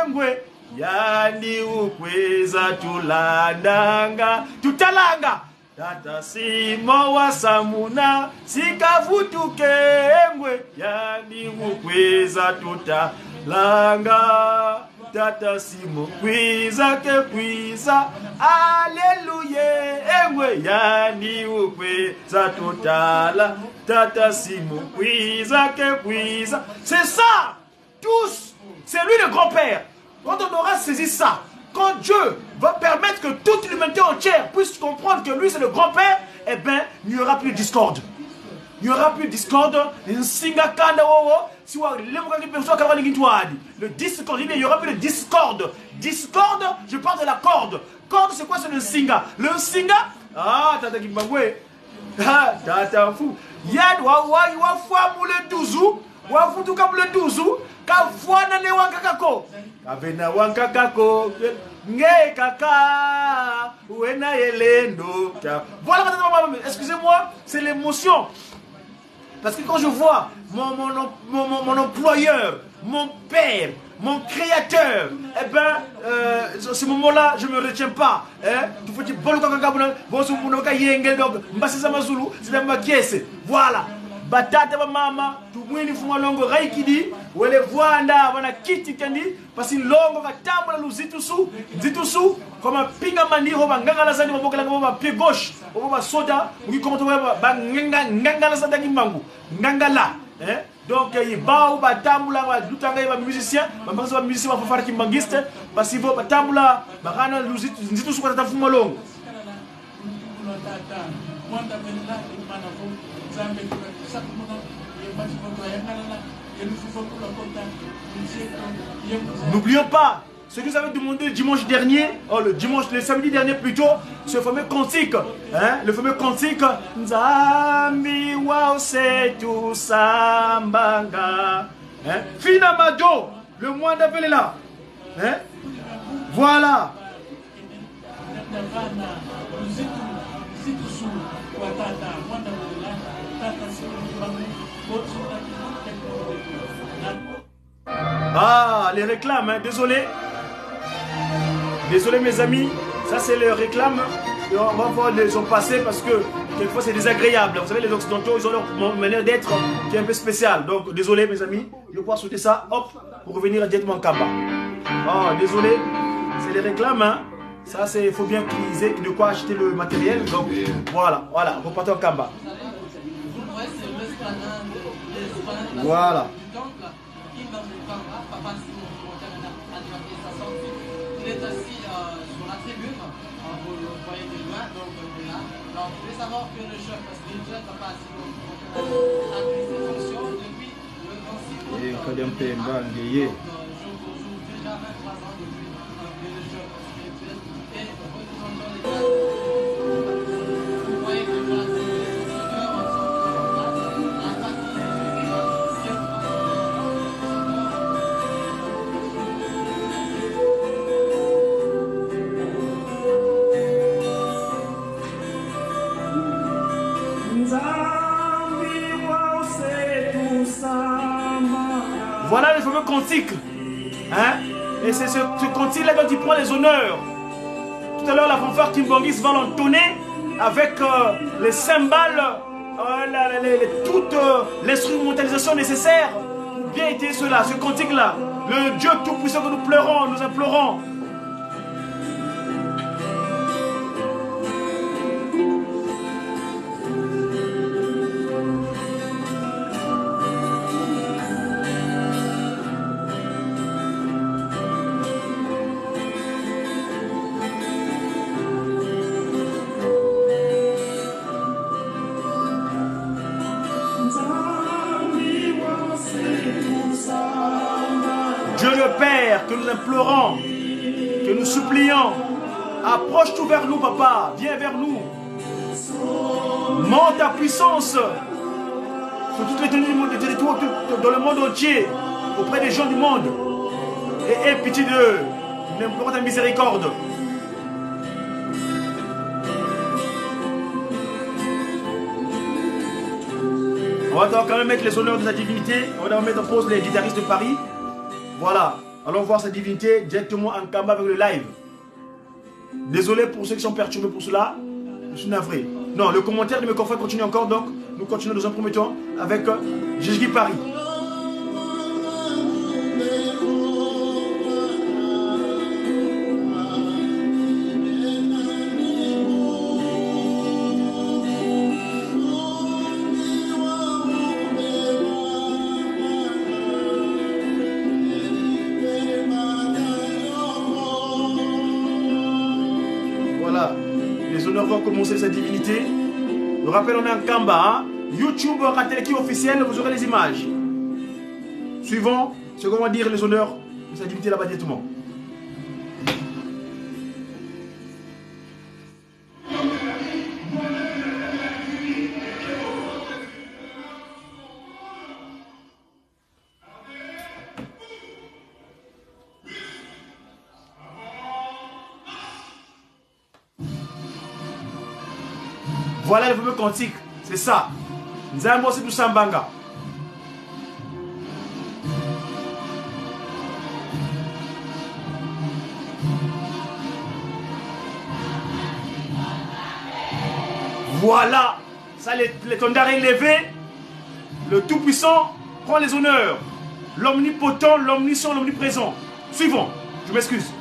Ngwe. Yandi Ukweza Tulandanga. Tutalanga. Tata Simo Wasamuna, Sikafutuke Ngwe, Yani Mukweza Tuta Langa. Tata Simo Kwiza ke Kwiza, Alléluia Ngwe, Yani Mukweza Tutala. Tata Simo Kwiza ke Kwiza. C'est ça, tous, c'est lui le grand-père. Quand on aura saisi ça, quand Dieu va permettre que toute l'humanité entière puisse comprendre que lui c'est le grand-père, eh bien, il n'y aura plus de discorde. Il n'y aura plus de discorde. Le discorde, il n'y aura plus de discorde. Discorde, je parle de la corde. Corde, c'est quoi? C'est le singa. Le singa, ah, tata Kimbangwe. Ah, tata fou. Yad, wa fwa moule douzou. Wa foutou ka moule douzou. Ka fwa nane wankakako. Kabena wankakako. Nge kaka. Wena yelendo. Voilà, excusez-moi, c'est l'émotion. Parce que quand je vois mon employeur, mon père, mon créateur, eh bien, ce moment-là, je ne me retiens pas. Voilà. Batata ba mama, tumwini fuma longo raikidi, wele vuanda wana kiti kandi, pasi longo katamba lu zitusu, koma pinga maniro ba ngangala zani mabokela ngaba pied gauche, ba soda, muki komoto ba ngangala sa dangi mangu, ngangala, donc il ba ba tambula ba dutanga ba musicien, ba mbanzo ba musicien ba fafara kimbangiste, pasi vo ba tambula ba kana lu zitusu kwa fuma longo. N'oublions pas ce que vous avez demandé le dimanche dernier, le samedi dernier plutôt, ce fameux cantique, le fameux cantique Nzambi wa osetu sambanga, Finamado, le mois d'avril est là, voilà. Ah, les réclames, désolé. Désolé mes amis, ça c'est les réclames. Et on va voir les ont passés parce que quelquefois c'est désagréable. Vous savez, les occidentaux, ils ont leur manière d'être qui est un peu spéciale. Donc désolé mes amis, je vais pouvoir sauter ça, hop, pour revenir directement en Kamba. Oh, désolé, c'est les réclames, hein. Ça c'est, il faut bien qu'ils aient de quoi acheter le matériel. Donc voilà, repartons en Kamba. Voilà. Il est assis sur la tribune, vous le voyez de loin, donc là. Alors, vous voulez savoir que le chef spirituel n'a pas assis a pris ses fonctions depuis le Kalia Mpemba Ngeye. Voilà le fameux cantique. Hein? Et c'est ce cantique-là dont il prend les honneurs. Tout à l'heure, la fanfare Kimbangis va l'entonner avec les cymbales, toute l'instrumentalisation nécessaire pour bien étayer cela, ce cantique-là. Le Dieu Tout-Puissant que nous pleurons, nous implorons. Dieu le Père, que nous implorons, que nous supplions, approche-toi vers nous, papa, viens vers nous. Monte ta puissance sur toutes les territoires dans le monde entier, auprès des gens du monde. Et aie pitié d'eux, nous implorons ta miséricorde. On va quand même mettre les honneurs de sa divinité. On va mettre en pause les guitaristes de Paris. Voilà. Allons voir sa divinité directement en combat avec le live. Désolé pour ceux qui sont perturbés pour cela. Je suis navré. Non, le commentaire de mes confrères continue encore. Donc, nous continuons dans un premier temps avec Jésus Paris. Commencer sa divinité. Je rappelle, on est en Kamba. Hein? YouTube, Rateleki officiel, vous aurez les images. Suivons ce qu'on va dire les honneurs de sa divinité là-bas directement. Voilà le fameux cantique, c'est ça. Nzambo c'est tout Sambanga. Voilà, ça l'étendard est élevé. Le Tout-Puissant prend les honneurs. L'omnipotent, l'omniscient, l'omniprésent. Suivons, je m'excuse.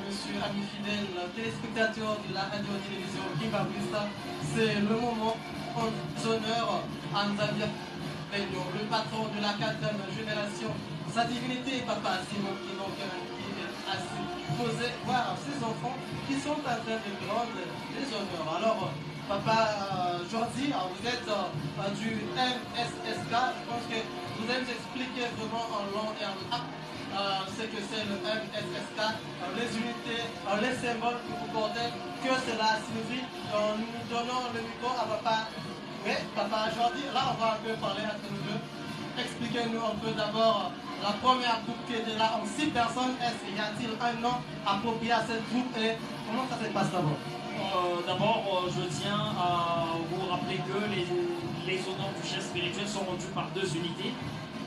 Monsieur, amis fidèles, téléspectateurs de la radio-télévision Kimbabista, c'est le moment en honneur à Nzabia Peño, le patron de la 4e génération, sa divinité Papa Simon qui est assis, posé voir ses enfants qui sont en train de rendre des honneurs. Alors, Papa Jordi, vous êtes du MSSK, je pense que vous allez nous expliquer vraiment en long et en large ce que c'est le MSSK, les unités, les symboles que vous portez, que cela signifie. Nous donnons le micro à Papa. Oui, Papa Jordi, là on va un peu parler entre nous deux. Expliquez-nous un peu d'abord la première groupe qui était là en 6 personnes. Est-ce qu'il y a-t-il un nom approprié à cette groupe et comment ça se passe d'abord? D'abord, je tiens à vous rappeler que les honneurs du chef spirituel sont rendus par 2 unités.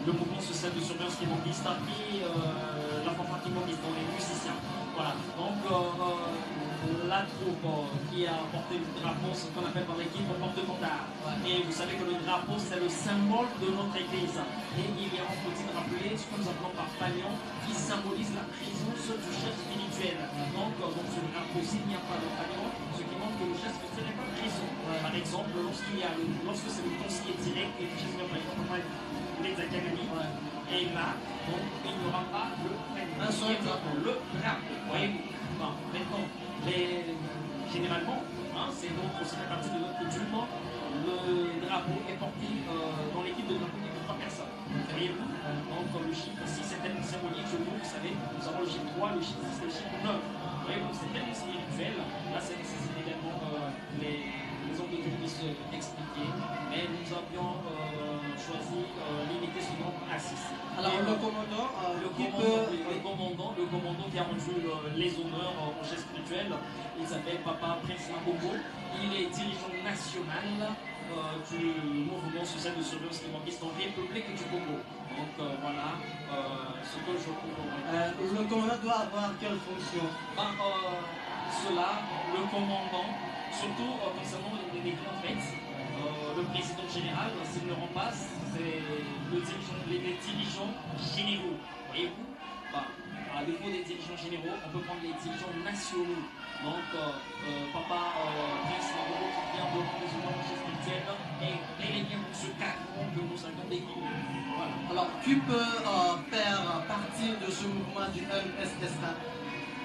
Le mouvement social de surveillance Kimbangista et la fanfare Kimbangista, donc les musiciens. Voilà. Donc la troupe qui a porté le drapeau, ce qu'on appelle par l'équipe porte-étendard. Et vous savez que le drapeau, c'est le symbole de notre église. Et il y a, on peut rappeler ce que nous appelons par fanion, qui symbolise la présence du chef spirituel. Donc ce drapeau, s'il n'y a pas de fanion, ce qui montre que le chef spirituel n'est pas présent. Par exemple, lorsque c'est le conseiller direct et le chef spirituel, par exemple, les académies, et là, donc, il n'y aura pas le drapeau. Voyez-vous. Bon, maintenant, généralement, c'est donc aussi la partie de notre coutume, le drapeau est porté dans l'équipe de drapeau de 3 personnes. Voyez-vous. Donc, le chiffre 6 c'est tellement symbolique, vous savez, nous avons le chiffre 3, le chiffre 6, le chiffre 9. Voyez-vous, c'est tellement spirituel. Là, ça nécessite également les hommes de Dieu puissent expliquer, mais nous avions choisi limiter ce nombre à 6. Alors le commandant qui a rendu les honneurs au chef spirituel, il s'appelle Papa Prince Makobo. Il est dirigeant national du mouvement social de surveillance Kimbangista en République du Congo. Donc voilà ce que je peux vous le commandant doit avoir quelle fonction? Le commandant, surtout concernant les grandes fêtes, le président général, s'il ne rend pas, c'est les dirigeants généraux. Voyez-vous, à défaut des dirigeants généraux, on peut prendre les dirigeants nationaux. Donc, Papa Prince Makobo qui vient de président spirituel est bel et bien dans ce cadre que nous avions décrit. Voilà. Alors, tu peux faire partie de ce mouvement du MSSK.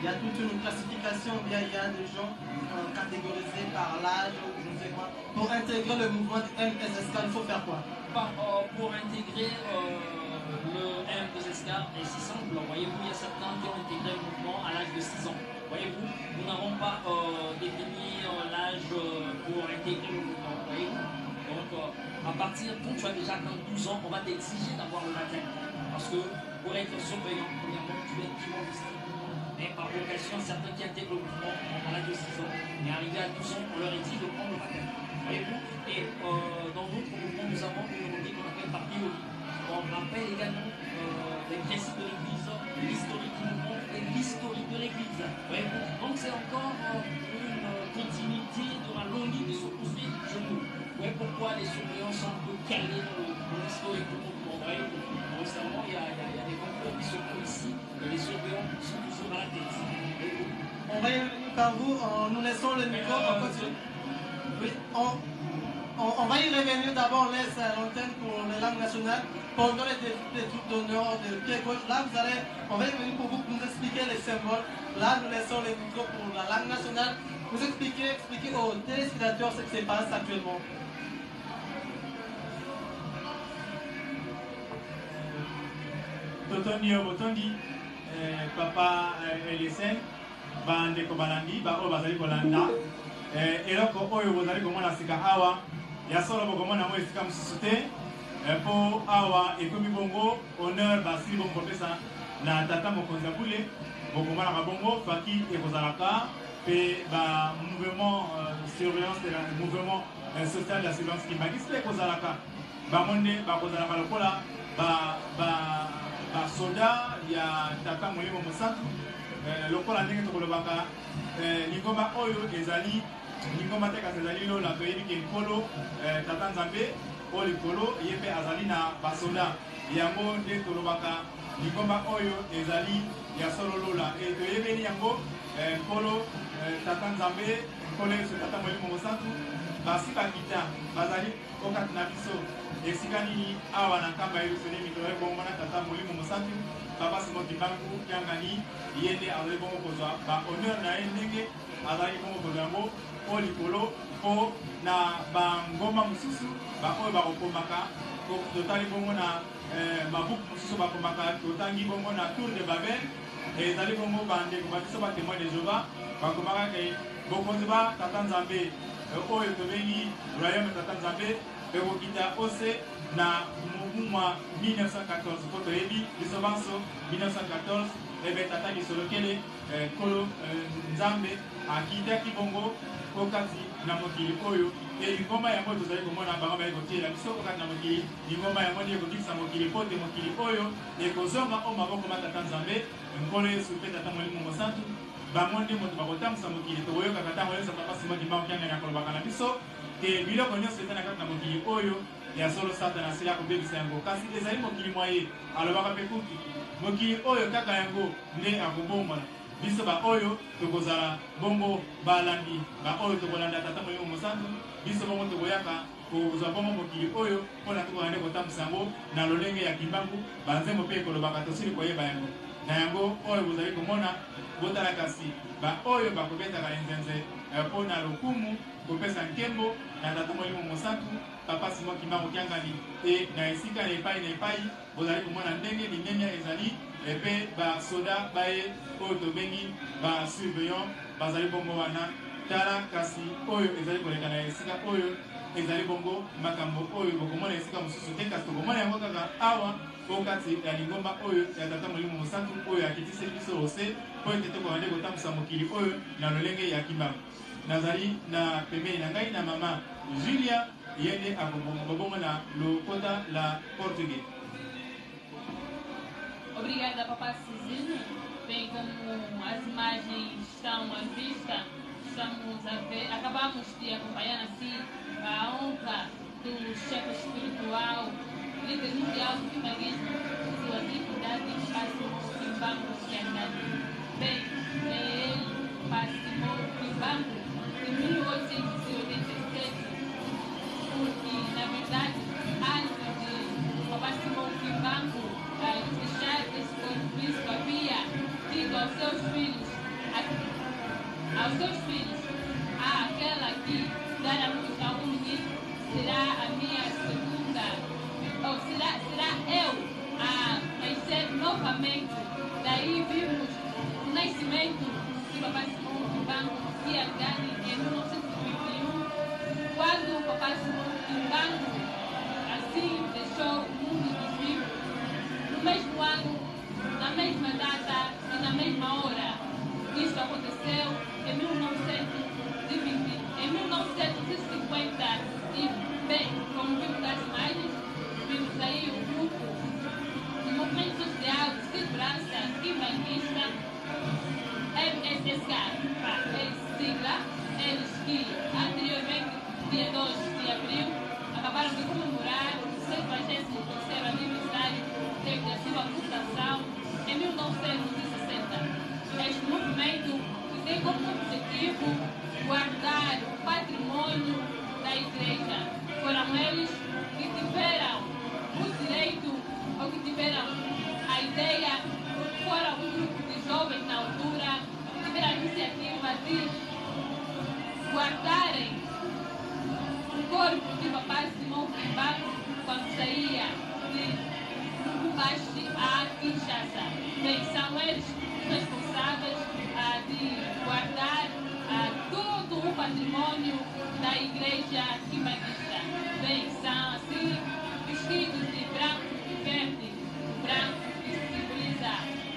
Il y a toute une classification, il y a des gens catégorisés par l'âge, je ne sais quoi. Pour intégrer le mouvement du MSSK, il faut faire quoi? Pour intégrer le MSSK, est si simple. Voyez-vous, il y a certains qui ont intégré le mouvement à l'âge de 6 ans. Voyez-vous, nous n'avons pas défini l'âge pour intégrer le mouvement. Voyez-vous. Donc, à partir, quand tu as déjà atteint 12 ans, on va t'exiger d'avoir le baptême. Parce que pour être surveillant, premièrement, tu dois être Kimbangista. Mais par vocation, certains qui intègrent le mouvement à l'âge de 6 ans, et arrivés à 12 ans, on leur est dit de prendre le baptême. Voyez-vous. Et dans d'autres mouvements, nous avons une rubrique qu'on appelle par théorie. On rappelle également les principes de l'Église, l'historique du mouvement et l'historique de l'Église. Donc c'est encore une à vous. Nous laissons le micro. On continue. Oui, on va y revenir. D'abord, on laisse l'antenne pour les langues nationales. Pendant les troupes d'honneur de pied gauche, là, on va y revenir pour vous, pour nous expliquer les symboles. Là, nous laissons le micro pour la langue nationale. Vous expliquez aux téléspectateurs ce qui se passe actuellement. Totondi Obotondi, Papa Elisen, Bande Kobalandi, Bao Bazali Kolanda, Eloko Oyo Bozali Komona Sika Awa, Yasolo Bokomona Mo Sika Msusute, Po Awa, Ekomi Bongo, honneur Basi Bongo Pesa, na Tata Mokonza Boule, Bokomana Kabongo, Faki et Bozalaka, et ba mouvement surveillance de la mouvement social de la surveillance qui magiste Bozalaka, Bamonde, Bakozalaka Lokola, Soda, il y a Tata Molimo Mosantu, lokola ndenge tokolobaka lingomba oyo ezali lingomba te kasi ezali lola toyebi ke likolo Tata Nzambe oyo likolo ye mpe azali na basoda yango nde tolobaka lingomba oyo ezali ya solo lola toyebeli yango nkolo Tata Nzambe nkolo yesu Tata Molimo Mosantu basi bakita bazali okati na biso esika nini awa na nkamba Yerusalemi toyebeli bongo na Tata Molimo Mosantu Papa Simon Kimbangu Kiangani yende azali bongo kozwa ba honneur na ye ndenge azali bongo kozwa yango o likolo po na bangomba mosusu baoyo bakokomaka totali bongo na mabuku mosusu bakomaka totangi bongo na Tour de Babel ezali bongo bandeko babiso batémoin de Jéhovah bakomaka ke bokonzi ba Tata Nzambe oyo tobengi royaume Tata Nzambe ekokita ose na mwa 1914 po toyebi biso banso 1914 ebe Tata Lisolokele kolo Nzambe akitaki bongo kokati na mokili oyo lingomba yango tozali komona bango bali kotiela biso kokati na mokili lingomba yango nde ekobikisa mokili po te mokili oyo ekozonga o maboko ma Tata Nzambe nkolo Yesu mpe Tata Molimo Mosantu bango nde moto bakotambusa mokili tokoyokaka ntango nyonso Papa Simon Kimbangu Kiangani akolobaka na biso te biloko nyonso eza na kati na mokili oyo ya solo Satana asili akobebisa yango kasi ezali mokili mwa ye alobaka mpe kutu mokili oyo kaka yango nde akobombola biso baoyo tokozala bongo balandi baoyo tokolanda Tata Molimo Mosantu biso bongo tokoyaka kozwa bongo mokili oyo mpona tokoka nde kotambusa yango na lolenge ya kimbangu banzembo mpe ekolobaka tosili koyeba yango na yango oyo bozali komona botala kasi baoyo bakobetaka enzenze mpona lokumu kopesa nkembo na Tata Molimo Mosantu Papa Simon Kimbangu Kiangani e na esika na epai bozali komona ndenge linene ezali epe basoda baye oyo tobengi basurveillant bazali bongo wana tala kasi oyo ezali koleka na esika oyo ezali bongo makambo oyo bokomona esika mosusu te kasi tokomona yango kaka awa okati ya lingomba oyo ya Tata Molimo Mosantu oyo akitiseli biso ose po ete tokoka nde kotambusa mokili oyo na lolenge ya kimbangu nazali na pembeni na ngai na mama Julia yende akobongo na lokota la portugais. Obrigada, Papa Cizinho. Bem, como as imagens estão à vista, estamos a ver, acabamos de acompanhar assim a honra do chefe espiritual, líder mundial do kimbanguismo, sua atividade Simon Kimbangu Kiangani. Bem, ele Simon Kimbangu em 1887, porque na verdade, antes de Papa Simon Kimbangu deixar esse compromisso, havia dito aos seus filhos, aquela que dar a luz a um menino será a minha segunda, ou será eu a nascer novamente. Daí vimos o nascimento de Papa Simon Kimbangu Kiangani em 1921, quando o Papa Simon Kimbangu assim deixou o mundo dos vivos. No mesmo ano, na mesma data e na mesma hora, isto aconteceu em 1950 e, bem, como vimos nas imagens, vimos aí um grupo de movimento social de segurança kimbanguista, MSSK, sigla, eles que anteriormente, dia 2 de abril, acabaram de comemorar o 63º aniversário da sua fundação em 1960. Este movimento que tem como objetivo guardar o patrimônio da igreja. Foram eles que tiveram o direito, ou que tiveram a ideia, foram um grupo de jovens na altura, que tiveram a iniciativa de guardarem o corpo de Papai Simão Kimbangu quando saía de Lubumbashi a Kinshasa. Bem, são eles responsáveis de guardar todo o patrimônio da igreja quimbanguista. Bem, são assim vestidos de branco e verde. O branco que simboliza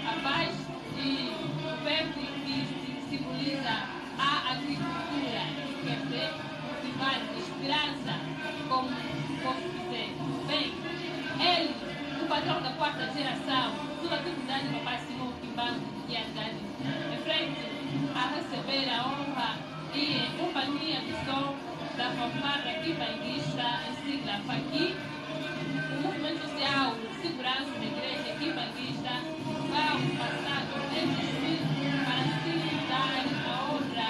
a paz e o verde que simboliza a agricultura, que quer ver cultivar esperança, como dizer. Bem, ele, o patrão da quarta geração, sua atividade do Papai Simão Kimbangu e Andani, em frente a receber a honra e em companhia do som da fanfarra quimbanguista, em sigla FAQI, o movimento social de segurança da igreja quimbanguista vai passado entre si para se dar a honra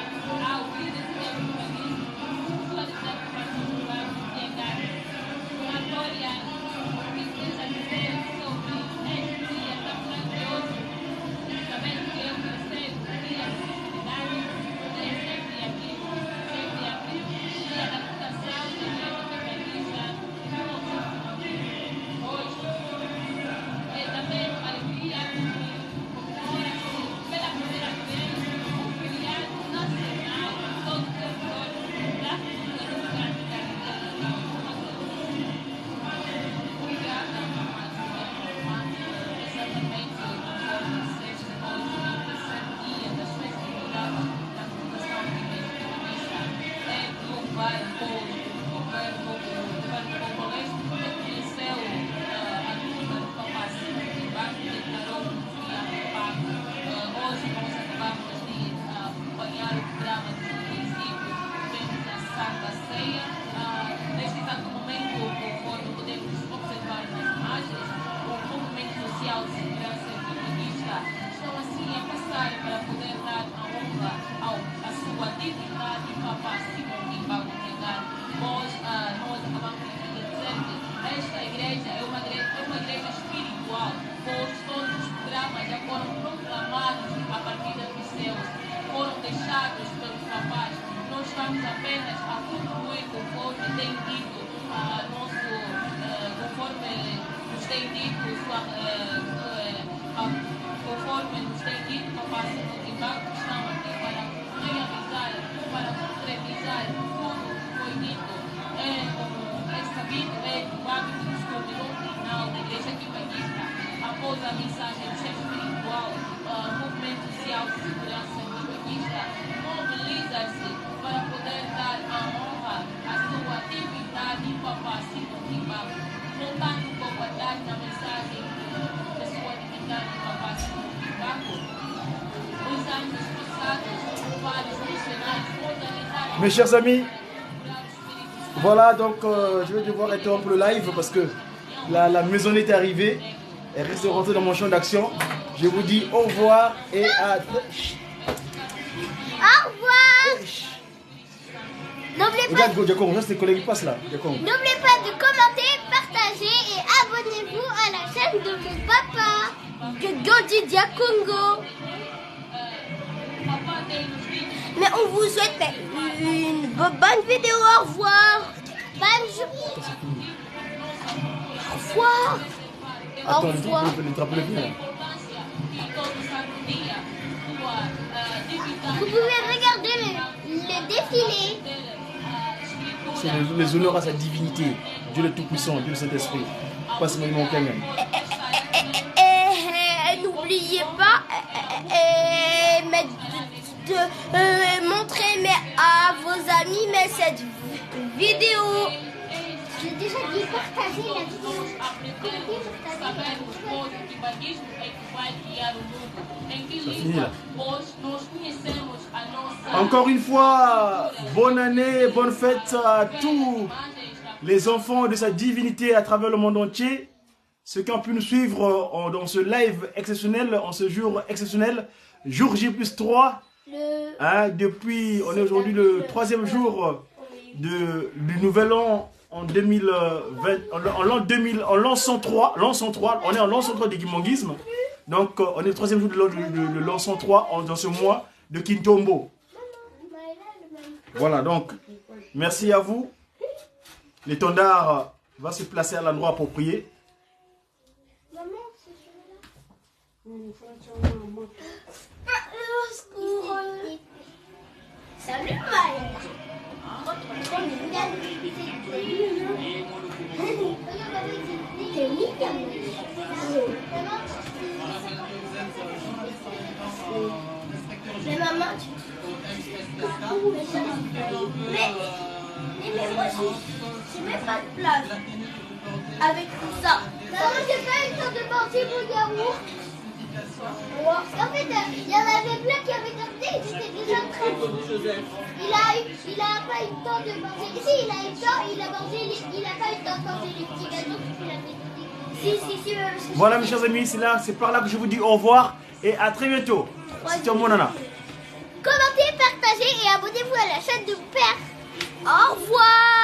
ao líder quimbanguista, sua atividade particular e Andani. Uma glória que seja dizer sobre este dia tão grandioso, sabendo que é o terceiro dia de festividade, dia 7 de abril, dia da fundação da igreja quimbanguista, hoje é também uma alegria que comemora-se pela primeira vez o feriado nacional de todos os servidores da República Democrática do Congo. Obrigada, exatamente conforme disseste, hoje é o terceiro dia das festividades da Fundação da Igreja Quimbanguista. É de louvar o povo, o governo congolês reconheceu a luta do Papai Simão Kimbangu e declarou um dia pago. Hoje nós acabamos de acompanhar o programa do município, tivemos a Santa Ceia. Neste exato momento, conforme podemos observar nas imagens, o movimento social de segurança quimbanguista estão assim a passar para poder dar a honra à sua dignidade Papai Simão Kimbangu. Nós acabamos de dizer que esta igreja é uma igreja espiritual, pois todos os programas já foram proclamados a partir dos céus, foram deixados pelos papais. Nós estamos apenas a concluir conforme tem dito conforme nos tem dito Papai Simão Kimbangu, estão aqui para realizar, para concretizar tudo que foi dito. Como é sabido, o hábito do costume doutrinal da igreja quimbanguista, após a mensagem do chefe espiritual, o movimento social de segurança quimbanguista mobiliza-se para poder dar a honra à sua atividade Papai Simão Kimbangu, voltando um pouco atrás na mensagem da sua atividade Papai Simão Kimbangu. Nos anos passados, vários missionários organizaram. Mes chers amis, voilà donc je vais devoir interrompre le live parce que la maisonnette est arrivée. Elle risque de rentrer dans mon champ d'action. Je vous dis au revoir et à... Au revoir. N'oubliez pas, Regarde, tes collègues qui passent là. n'oubliez pas de commenter, partager et abonnez-vous à la chaîne de mon papa, Godi Diakongo. Mais on vous souhaite une bonne vidéo. Au revoir. Bonne journée. Au revoir. Attends, Au revoir. le drapeau est bien. Vous pouvez regarder le défilé. C'est les honneurs à sa divinité. Dieu le Tout-Puissant, Dieu le Saint-Esprit. Pas seulement mon Kenyan. N'oubliez pas de montrer à vos amis cette vidéo. J'ai déjà dit partager la vidéo. Encore une fois, bonne année, bonne fête à tous les enfants de sa divinité à travers le monde entier. Ceux qui ont pu nous suivre dans ce live exceptionnel, en ce jour exceptionnel, jour J+3, Hein, depuis, on est aujourd'hui le 3e jour du nouvel an en 2020, en l'an 103, on est en l'an 103 du Kimongisme. Donc, on est le 3e jour de l'an 103 dans ce mois de Kintombo. Voilà, donc, merci à vous. L'étendard va se placer à l'endroit approprié. Salut Maëlle. Mais maman, mais moi je mets pas de place avec tout ça. Maman, j'ai pas eu le temps de manger mon yaourt. En fait, il y en avait plein qui avaient gardé, ils étaient déjà très bons. Il a pas eu le temps de manger. Si, il a eu le temps, il a pas eu le temps de manger les petits gâteaux qu'il avait dit. Voilà mes chers amis, c'est par là que je vous dis au revoir et à très bientôt. C'était mon nana. Commentez, partagez et abonnez-vous à la chaîne de mon père. Au revoir.